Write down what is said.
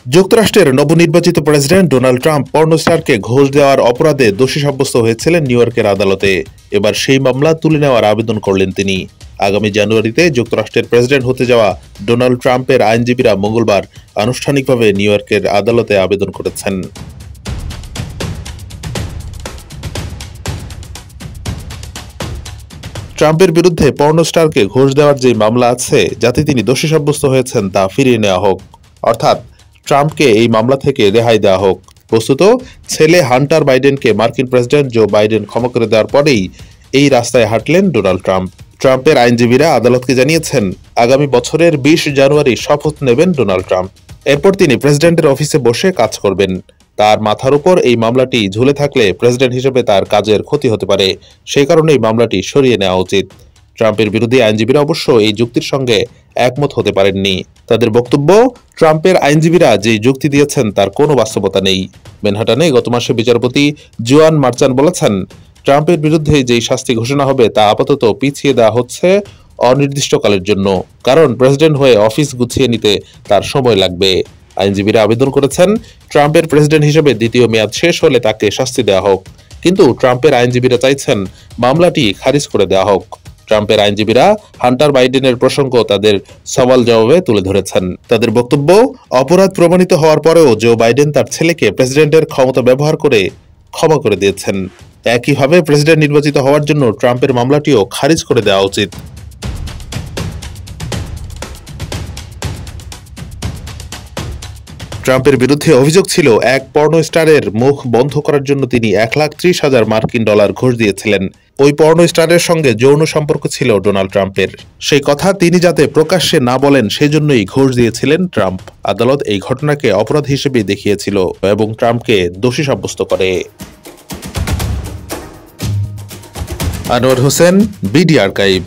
যুক্তরাষ্ট্রের নবনির্বাচিত president Donald Trump পর্নোস্টারকে ঘুষ দেওয়ার অপরাধে দোষী সাব্যস্ত হয়েছিলেন নিউ ইয়র্কের আদালতে। এবার সেই মামলা তুলে নেওয়ার আবেদন করলেন তিনি। আগামী জানুয়ারিতে যুক্তরাষ্ট্রের প্রেসিডেন্ট হতে যাওয়া ডোনাল্ড ট্রাম্পের আইনজীবীরা মঙ্গলবার আনুষ্ঠানিকভাবে নিউ ইয়র্কের আদালতে আবেদন করেছেন। ট্রাম্পের বিরুদ্ধে পর্নোস্টারকে ঘুষ দেওয়ার যে মামলা আছে, যাতে তিনি দোষী সাব্যস্ত হয়েছেন, তা ফিরিয়ে নেওয়া হোক, অর্থাৎ ট্রাম্পকে এই মামলা থেকে রেহাই দেওয়া হোক। বস্তুত ছেলে হান্টার বাইডেনকে মার্কিন প্রেসিডেন্ট জো বাইডেন ক্ষমা করে দেওয়ার পরেই এই রাস্তায় হাঁটলেন ডোনাল্ড ট্রাম্প। ট্রাম্পের আইনজীবীরা আদালতকে জানিয়েছেন, আগামী বছরের ২০ জানুয়ারি শপথ নেবেন ডোনাল্ড ট্রাম্প। এরপর তিনি প্রেসিডেন্টের অফিসে বসে কাজ করবেন। তার মাথার উপর এই মামলাটি ঝুলে থাকলে প্রেসিডেন্ট হিসেবে তার কাজের ক্ষতি হতে পারে। সেই কারণে এই মামলাটি সরিয়ে নেওয়া উচিত। ট্রাম্পের বিরোধী আইনজীবীরা অবশ্য এই যুক্তির সঙ্গে একমত হতে পারেননি। তাদের বক্তব্য, ট্রাম্পের আইনজীবীরা যে যুক্তি দিয়েছেন তার কোনো বাস্তবতা নেই। ম্যানহাটানে গত মাসে বিচারপতি জোয়ান মার্চান বলেছেন, ট্রাম্পের বিরুদ্ধে যেই শাস্তি ঘোষণা হবে তা আপাতত পিছিয়ে দেওয়া হচ্ছে অনির্দিষ্টকালের জন্য, কারণ প্রেসিডেন্ট হয়ে অফিস গুছিয়ে নিতে তার সময় লাগবে। আইনজীবীরা আবেদন করেছেন, ট্রাম্পের প্রেসিডেন্ট হিসেবে দ্বিতীয় মেয়াদ শেষ হলে তাকে শাস্তি দেওয়া হোক, কিন্তু ট্রাম্পের আইনজীবীরা চাইছেন মামলাটি খারিজ করে দেওয়া হোক। ট্রাম্পের আইনজীবীরা হান্টার বাইডেনের প্রসঙ্গ তাদের সওয়াল জবাবে তুলে ধরেছেন। তাদের বক্তব্য, অপরাধ প্রমাণিত হওয়ার পরেও জো বাইডেন তার ছেলেকে প্রেসিডেন্টের ক্ষমতা ব্যবহার করে ক্ষমা করে দিয়েছেন। একইভাবে প্রেসিডেন্ট নির্বাচিত হওয়ার জন্য ট্রাম্পের মামলাটিও খারিজ করে দেওয়া উচিত। ট্রাম্পের বিরুদ্ধে অভিযোগ ছিল, এক পর্নো স্টারের মুখ বন্ধ করার জন্য তিনি $1,30,000 মার্কিন ঘুষ দিয়েছিলেন। ওই পর্নো স্টারের সঙ্গে যৌন সম্পর্ক ছিল ডোনাল্ড ট্রাম্পের। সেই কথা তিনি যাতে প্রকাশ্যে না বলেন সেজন্যই ঘুষ দিয়েছিলেন ট্রাম্প। আদালত এই ঘটনাকে অপরাধ হিসেবে দেখিয়েছিল এবং ট্রাম্পকে দোষী সাব্যস্ত করে। Anwar Hossain, BD archive.